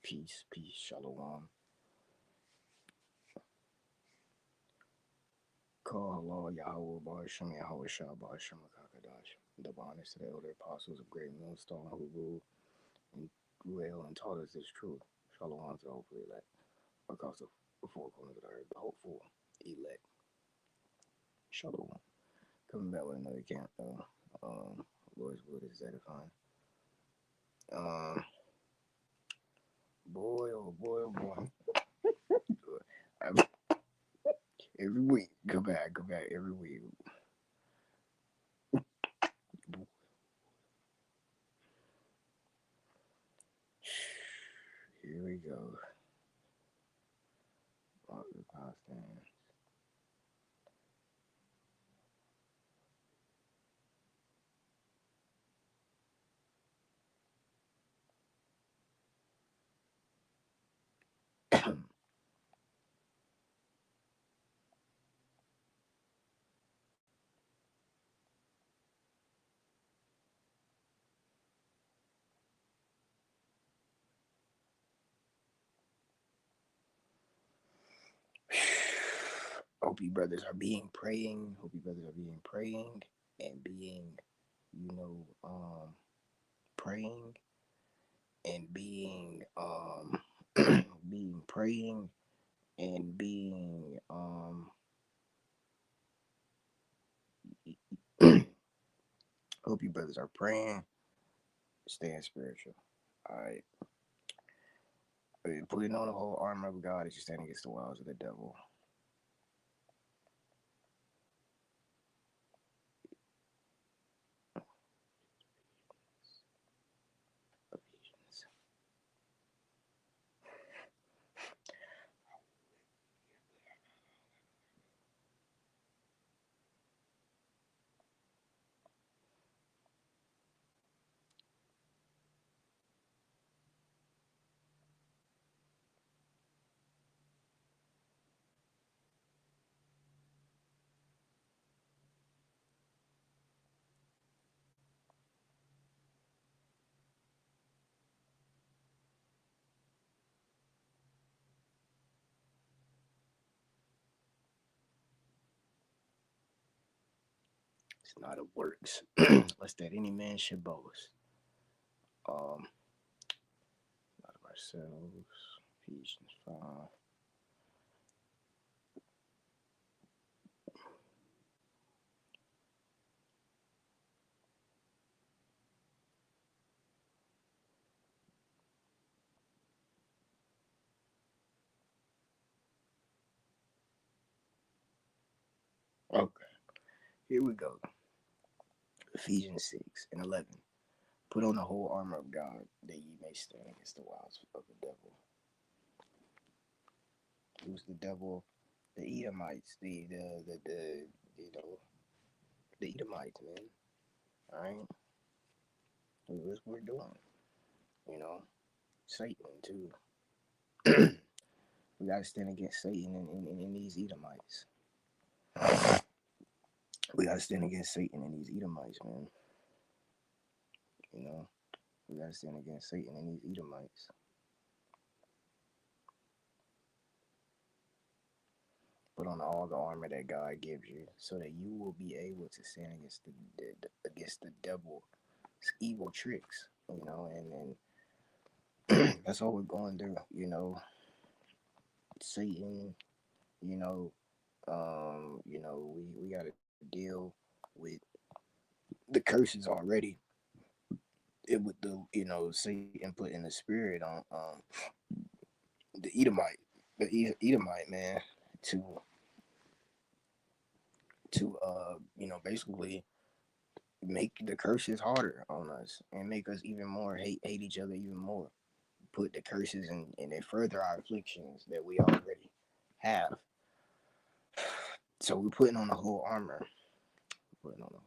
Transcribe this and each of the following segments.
Peace, peace, shalom. Call halal Yahweh Barsham Yahweh Shah Barsham Kakadash. The bondage to the elder apostles of Great Millstone who ruled and dwell and taught us this truth. Shalom to the hopefully elect across the four corners of the earth, the hopeful elect. Shalom. Coming back with another camp though. Lord's wood is edifying. Um, boy, oh boy, oh boy. Every week, go back every week. Here we go. Mark the Palestine. Hope you brothers are being praying. Hope you brothers are being praying and being, you know, praying and being, being praying and being, hope you brothers are praying, staying spiritual. All right. Putting on the whole armor of God is just standing against the wiles of the devil. Ephesians. It's not of works, lest that any man should boast. Not of ourselves. Ephesians 5. Okay, here we go. Ephesians 6 and 11. Put on the whole armor of God that ye may stand against the wiles of the devil. Who's the devil? The Edomites, the you know the Edomites, man. All right, that's what we're doing. You know, Satan too. We gotta stand against Satan and these Edomites. We gotta stand against Satan and these Edomites, man. You know, we gotta stand against Satan and these Edomites. Put on all the armor that God gives you, so that you will be able to stand against the devil's evil tricks. You know, and that's all we're going through. You know, Satan. You know, we got to deal with the curses already. It with the Satan putting the spirit on the Edomite, Edomite man to basically make the curses harder on us and make us even more hate each other even more. Put the curses and then further our afflictions that we already have. So we're putting on the whole armor. Putting on the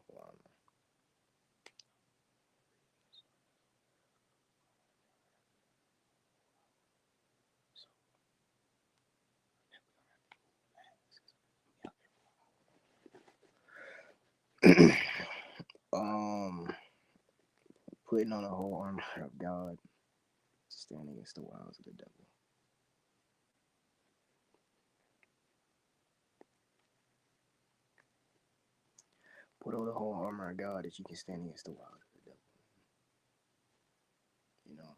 whole armor. um, Putting on the whole armor of God stand against the wiles of the devil. Put on the whole armor of God that you can stand against the wiles of the devil. You know,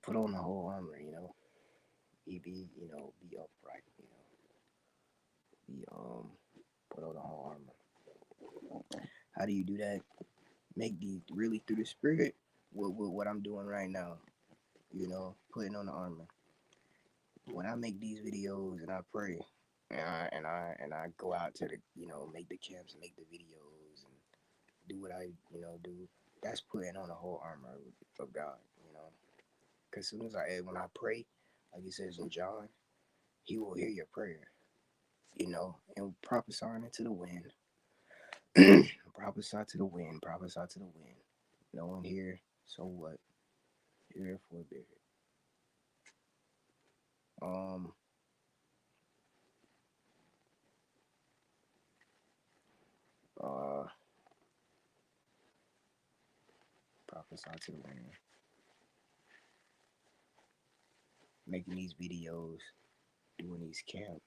put on the whole armor. You know, be upright. Be put on the whole armor. How do you do that? Make these really through the spirit. What I'm doing right now. Putting on the armor. When I make these videos and I pray, and I go out to the make the camps, make the videos, and do what I do. That's putting on the whole armor of God. Because soon as when I pray, like it says in John, He will hear your prayer. And prophesying into the wind, prophesy to the wind, prophesy to the wind. No one here, so what? Here for a bit. Um, uh, prophesy to the wind. Making these videos, doing these camps.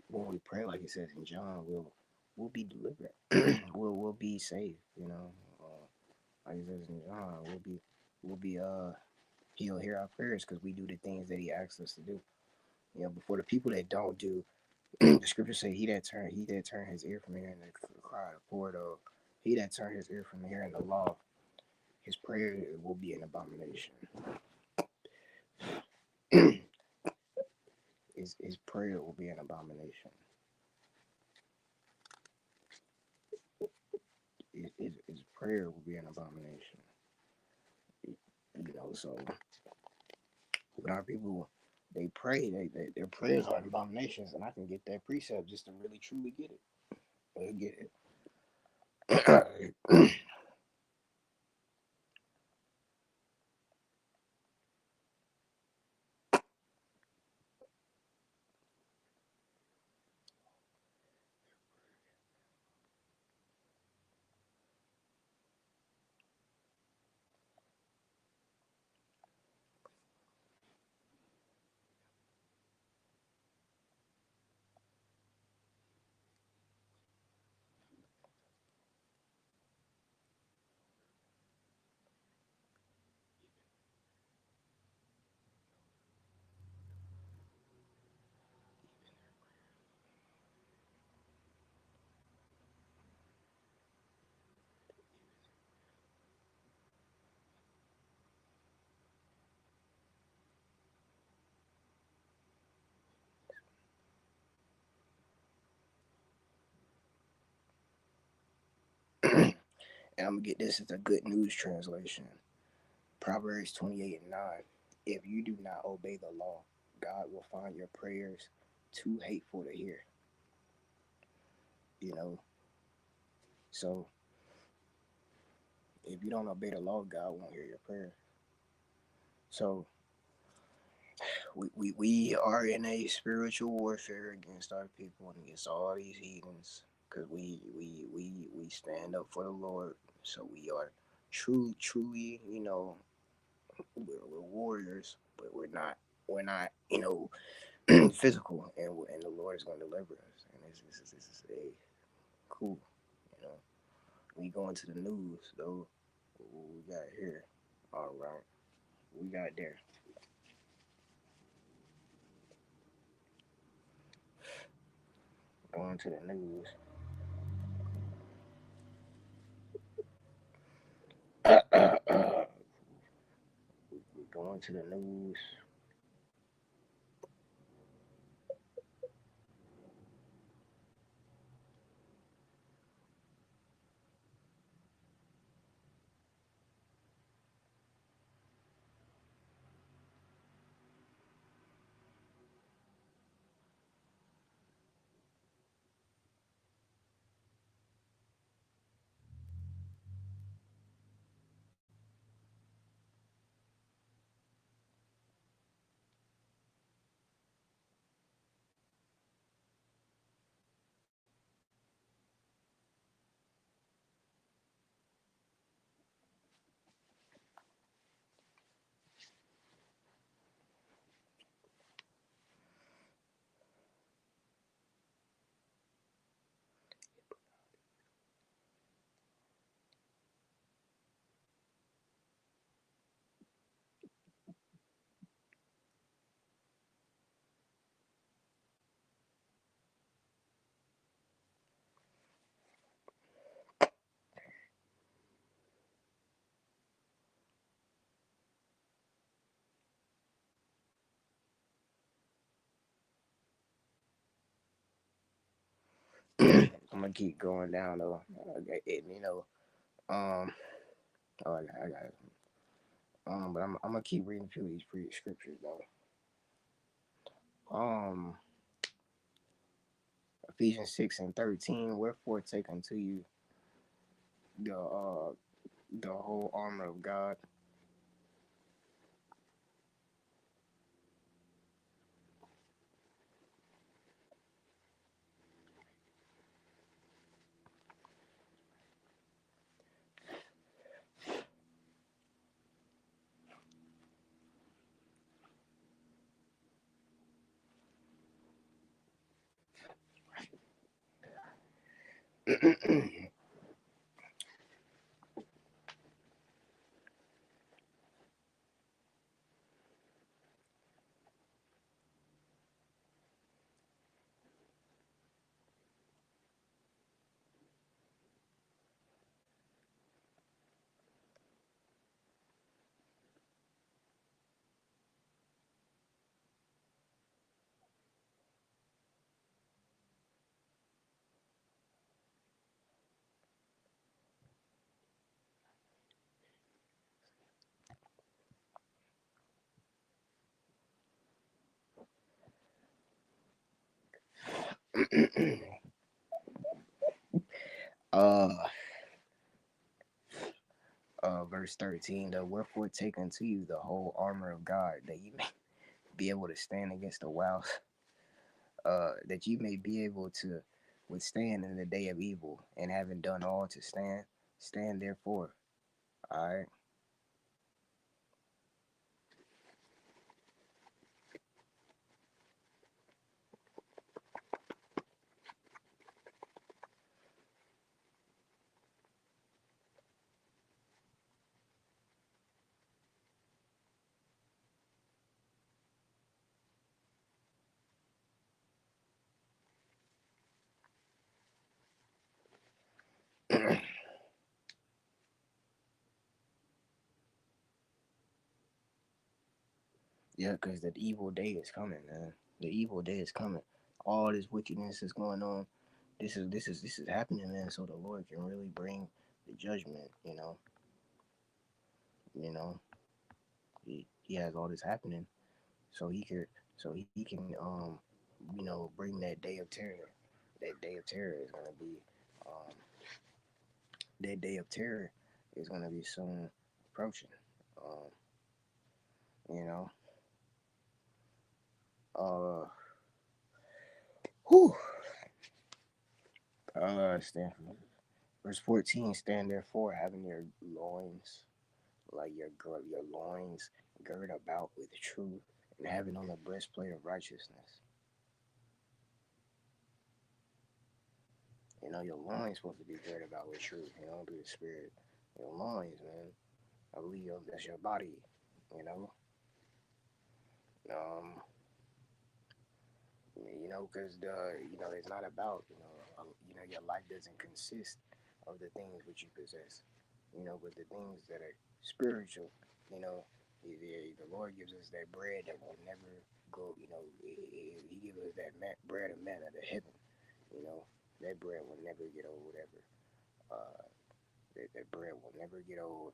When we pray, like it says in John, we'll be delivered. we'll be saved. Like it says in John, we'll be. He'll hear our prayers because we do the things that He asks us to do. Before the people that don't do, the scripture say, he that turn his ear from hearing the cry of the poor, though, he that turn his ear from hearing the law, his prayer will be an abomination. his prayer will be an abomination. His prayer will be an abomination. So when our people they pray, their prayers are abominations, and I can get that precept just to really truly get it. They'll get it. And I'm gonna get this as a good news translation. Proverbs 28:9. If you do not obey the law, God will find your prayers too hateful to hear. You know, so if you don't obey the law, God won't hear your prayer. So we are in a spiritual warfare against our people and against all these heathens, because we stand up for the Lord. So we are truly, we're warriors, but we're not physical, and the Lord is going to deliver us. And this is a cool, you know. We go into the news though. What we got here? All right, we got there. Going to the news. We going to the news. I'm gonna keep going down though. You know, um, oh, I got it. But I'm gonna keep reading through these pre scriptures though. Um, Ephesians 6:13. Wherefore take unto you the the whole armor of God. uh, Verse 13. The wherefore take unto you the whole armor of God, that you may be able to stand against the wiles, that you may be able to withstand in the day of evil, and having done all to stand, stand therefore. All right. Yeah, because the evil day is coming, man. The evil day is coming. All this wickedness is going on. This is happening, man. So the Lord can really bring the judgment. You know, he has all this happening, so he can bring that day of terror. That day of terror is gonna be um that day of terror is gonna be soon approaching. Um, you know, uh, whew, stand for verse 14. Stand therefore, having your loins, like your loins girt about with truth, and having on the breastplate of righteousness. Your loins supposed to be girded about with truth. Through the spirit. Your loins, man. I believe that's your body. You know, um, because it's not about your life doesn't consist of the things which you possess, but the things that are spiritual. You know, the Lord gives us that bread that will never go. He gives us that bread of manna, the heaven. You know, that bread will never get old ever. Uh, that bread will never get old.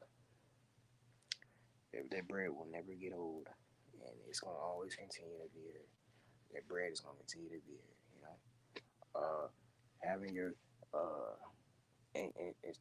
That bread will never get old, and it's gonna always continue to be here. That bread is gonna continue to be here. Having your and it's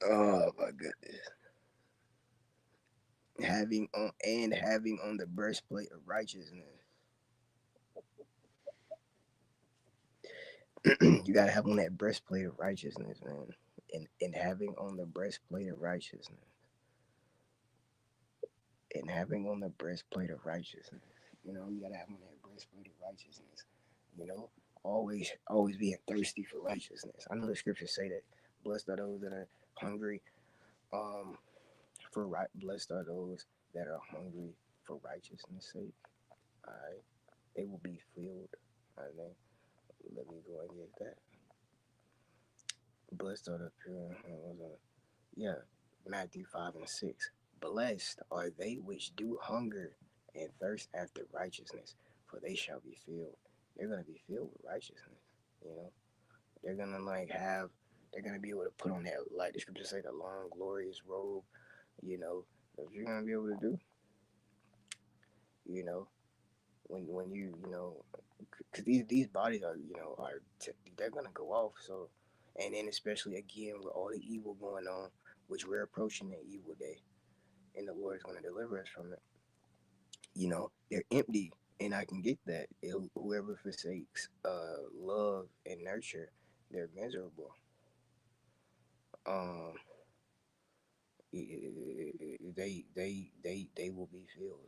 Oh my goodness. Having on the breastplate of righteousness. You gotta have on that breastplate of righteousness, man. And having on the breastplate of righteousness. And having on the breastplate of righteousness. You gotta have on that breastplate of righteousness. You know, always being thirsty for righteousness. I know the scriptures say that blessed are those that are hungry, um, for right. Blessed are those that are hungry for righteousness' sake. Alright, they will be filled. I think. Let me go and get that. Blessed are the pure. Yeah, Matthew 5:6. Blessed are they which do hunger and thirst after righteousness, for they shall be filled. They're gonna be filled with righteousness. You know, they're gonna like have. They're gonna be able to put on that, like the scriptures say, the long glorious robe. You know, that you're gonna be able to do. You know, when because these bodies are they're gonna go off. So, and then especially again with all the evil going on, which we're approaching the evil day, and the Lord is gonna deliver us from it. They're empty, and I can get that. Whoever forsakes love and nurture, they're miserable. Um, they will be filled.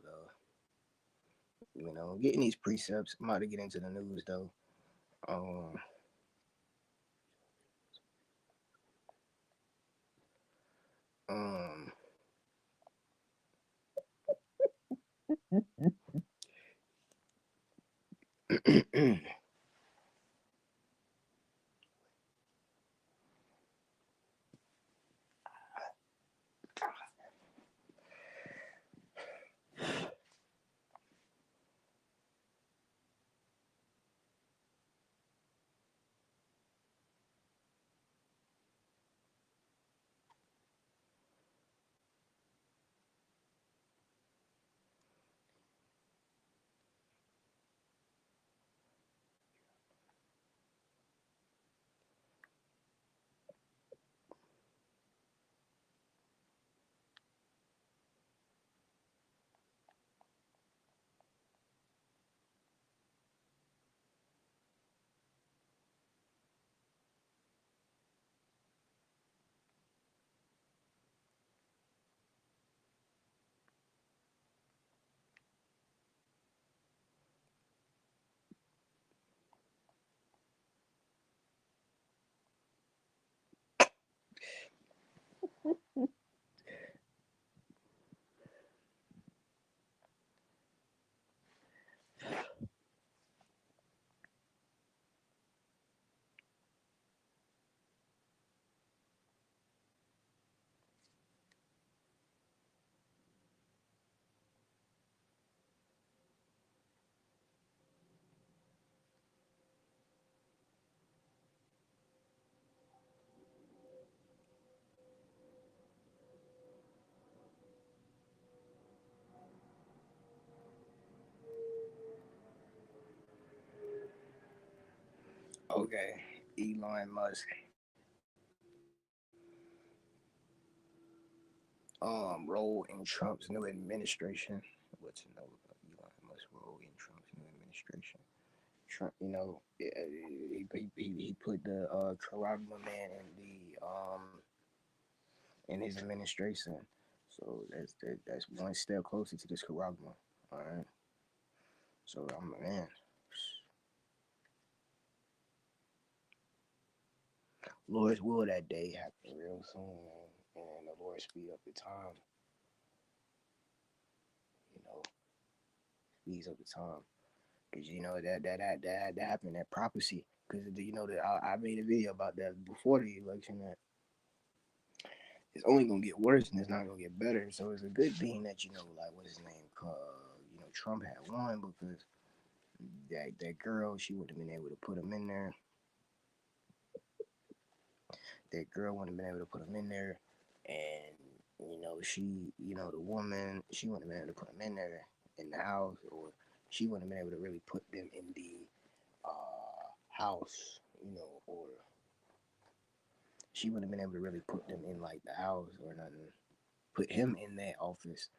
Getting these precepts. I'm about to get into the news though. Um, um, okay, Elon Musk role in Trump's new administration. What's to know about Elon Musk's role in Trump's new administration? Trump, he put the Charagma man in his administration. So that's one step closer to this Charagma. All right. So I'm man. Lord's will that day happen real soon, man. And the Lord speed up the time. You know, speeds up the time. Cause that happened. That prophecy. Cause that I made a video about that before the election. That it's only gonna get worse and it's not gonna get better. So it's a good thing that like what's his name, Trump had won because that girl she would have been able to put him in there. That girl wouldn't have been able to put him in there, and the woman she wouldn't have been able to put him in there in the house, or she wouldn't have been able to really put them in the house, or she wouldn't have been able to really put them in like the house or nothing. Put him in that office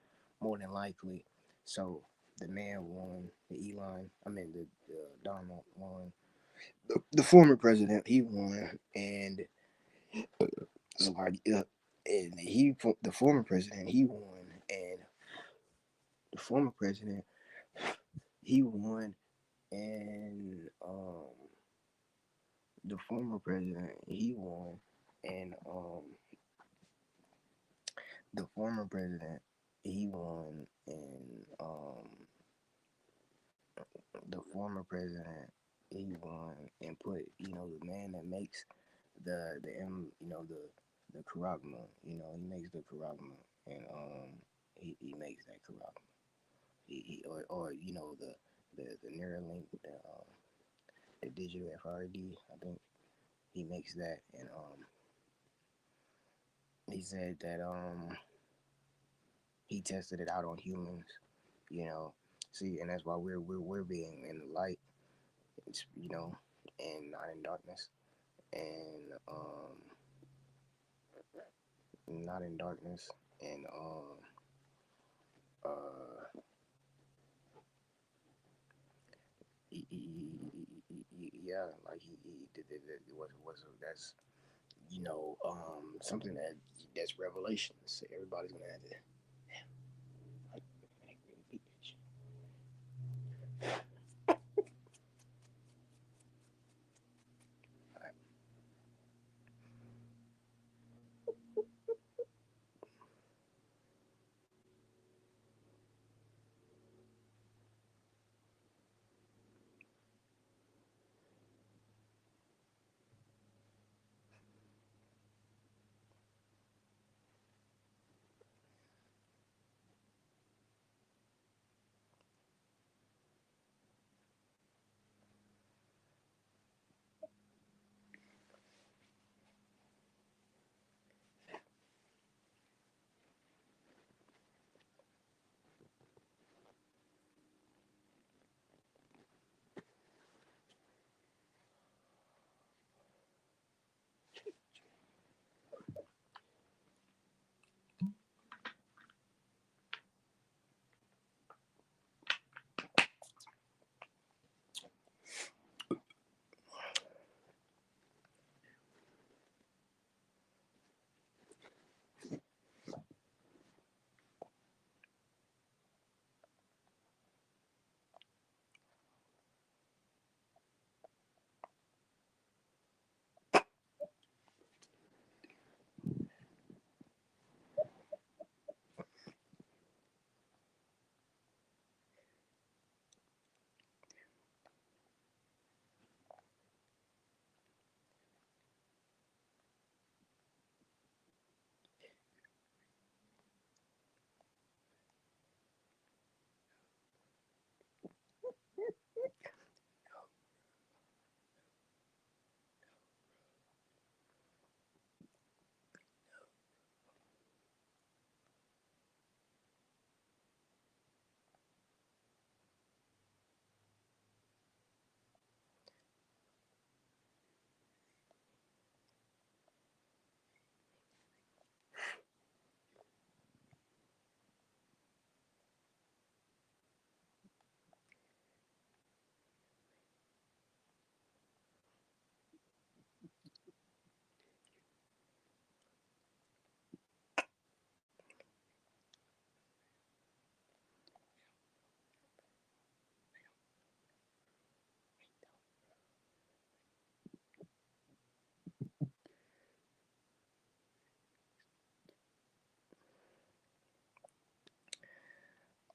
more than likely. So the man won, the Donald won, the former president he won, and and the former president he won, and the former president he won, and the former president he won, and the former president he won, and the former president he won and put the man that makes the Karagma, he makes the Karagma, and he makes that Karagma, or the Neuralink, the digital FRD, I think he makes that, and he said that he tested it out on humans, you know. See, and that's why we're being in the light, it's, and not in darkness, and not in darkness, and uh, yeah, like he did it was that's something that's revelations. Everybody's gonna have to.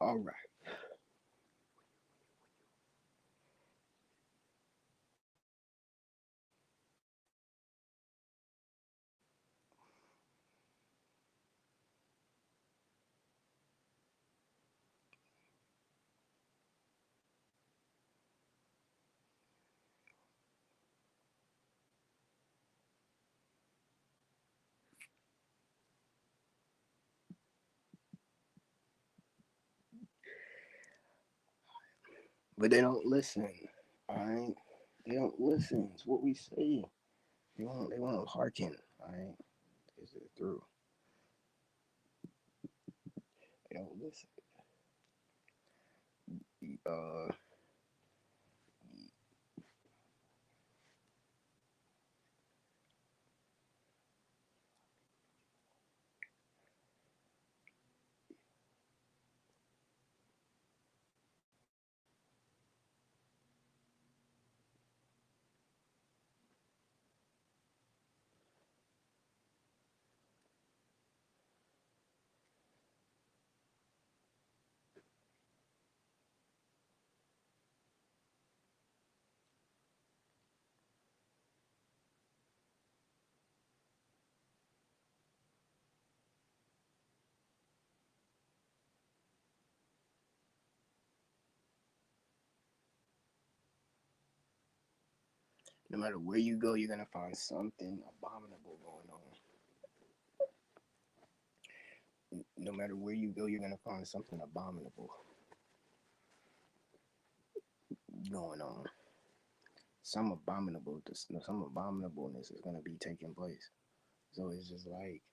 All right. But they don't listen. All right. They don't listen. It's what we say. They won't hearken. Alright, is it through? Yo, listen. Uh, no matter where you go, you're gonna find something abominable going on. No matter where you go, you're gonna find something abominable going on. Some abominableness is gonna be taking place. So it's just like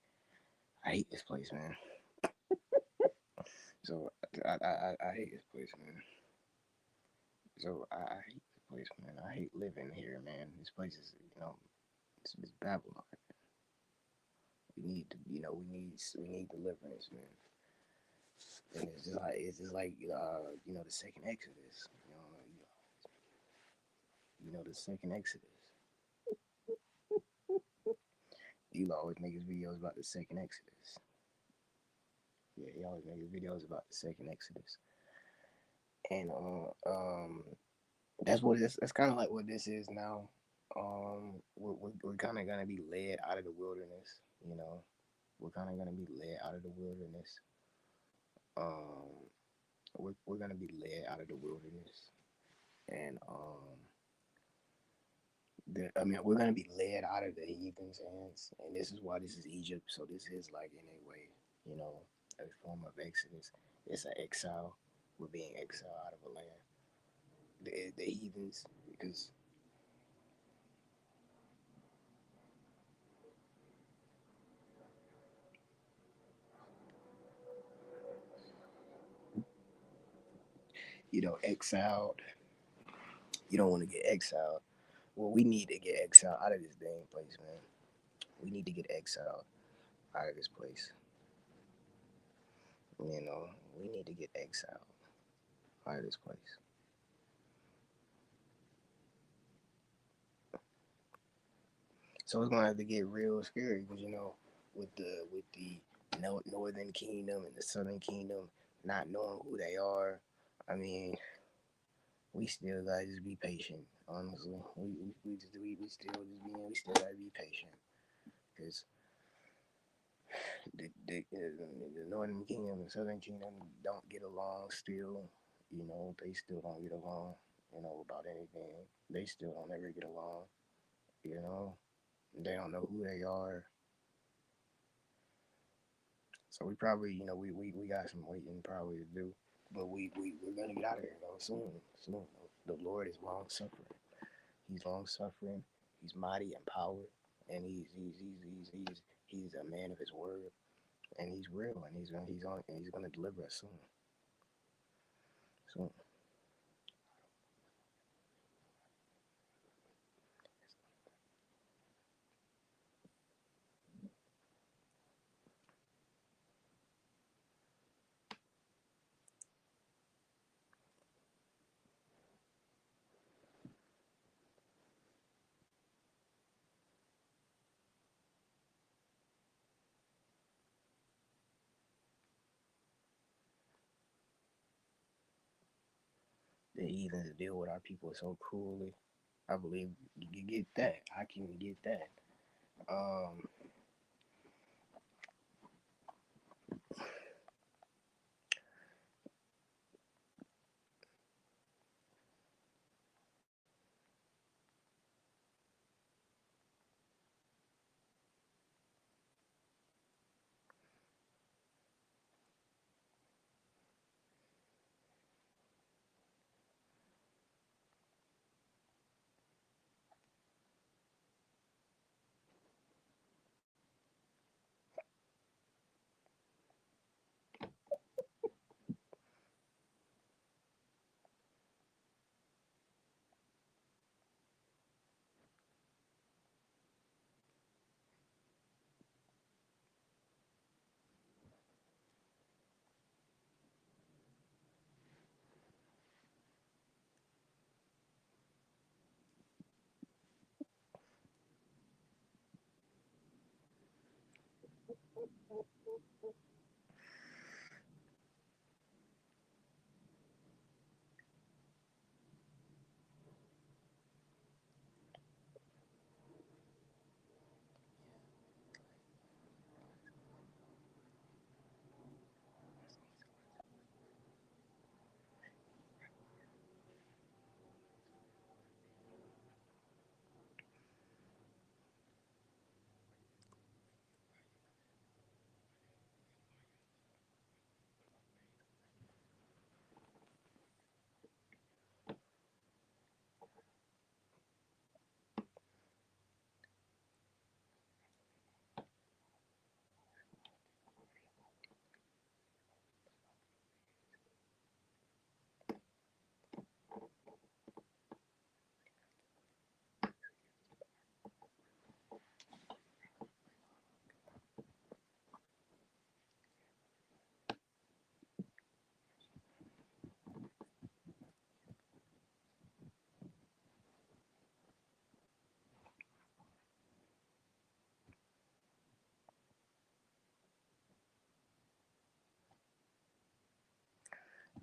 I hate this place, man. So I hate this place, man. I hate this place, man. I hate living here, man. This place is, it's Babylon. We need to, we need deliverance, man. And the second Exodus. The second Exodus. He always make his videos about the second Exodus. Yeah, he always make his videos about the second Exodus. And that's kind of like what this is now. We're kind of gonna be led out of the wilderness. You know, we're kind of gonna be led out of the wilderness. Um, we're gonna be led out of the wilderness, and we're gonna be led out of the heathens' hands, and this is why this is Egypt. So this is like in a way, you know, a form of Exodus. It's an exile. We're being exiled out of a land. The heathens, because exiled. You don't want to get exiled. Well, we need to get exiled out of this dang place, man. We need to get exiled out of this place. You know, we need to get exiled out of this place. So it's gonna have to get real scary because with the northern kingdom and the southern kingdom not knowing who they are. I mean, we still gotta just be patient. Honestly, we still gotta be patient because the northern kingdom and southern kingdom don't get along still. They still don't get along. About anything. They still don't ever get along. You know, they don't know who they are. So we probably, we got some waiting probably to do. But we're gonna get out of here though soon. Soon. The Lord is long suffering. He's long suffering. He's mighty in power, and he's a man of his word, and he's real, and he's gonna deliver us soon. Soon. The heathens deal with our people so cruelly. I believe you get that. I can get that. Um,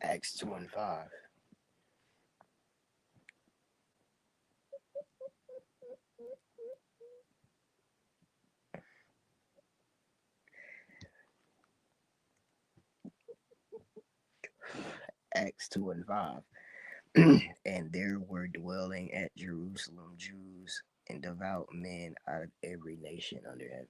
Acts 2 and 5. Acts 2 and 5. And there were dwelling at Jerusalem Jews and devout men out of every nation under heaven.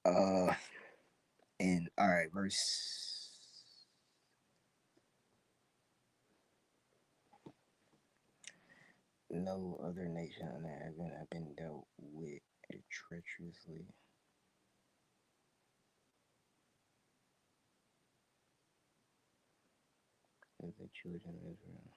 Uh, and all right, verse. No other nation under heaven have been dealt with treacherously as the children of Israel.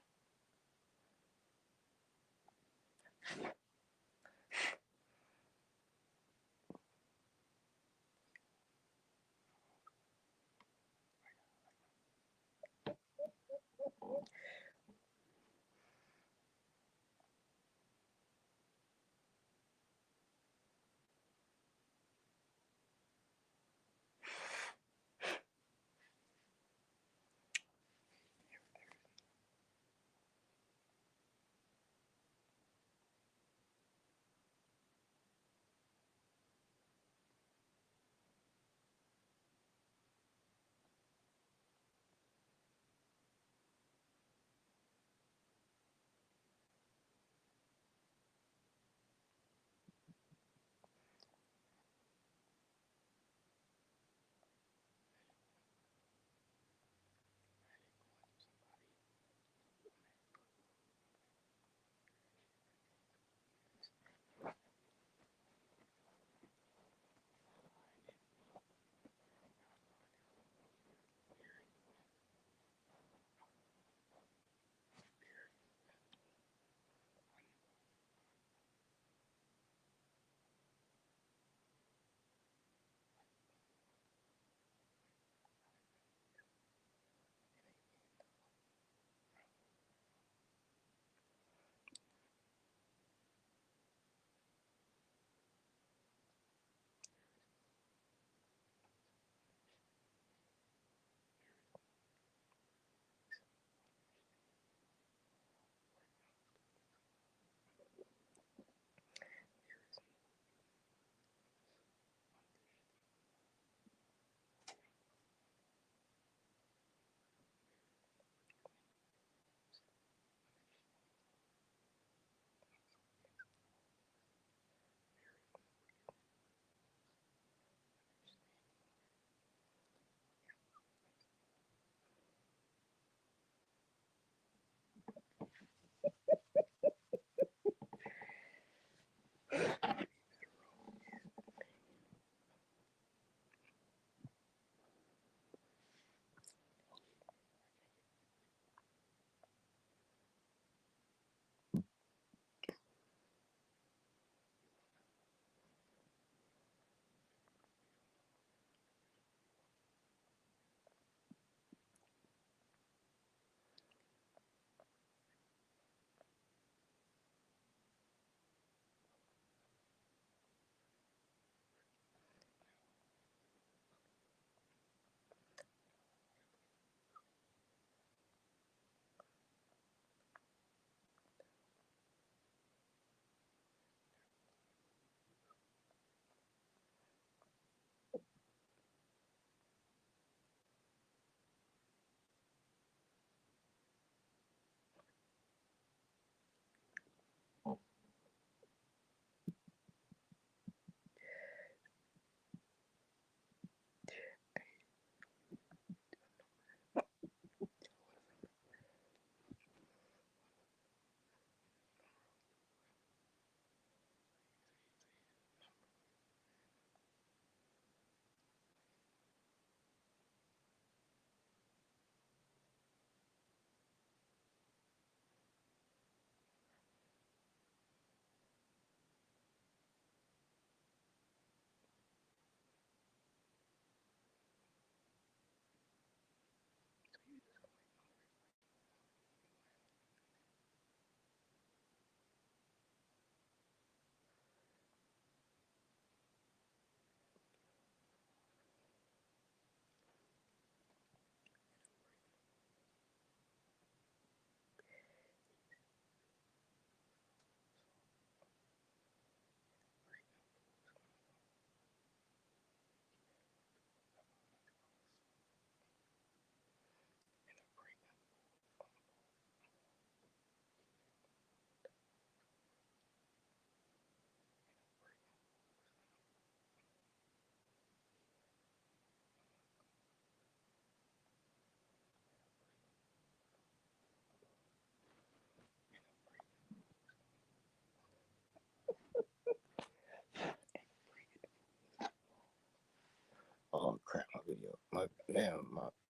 Damn, my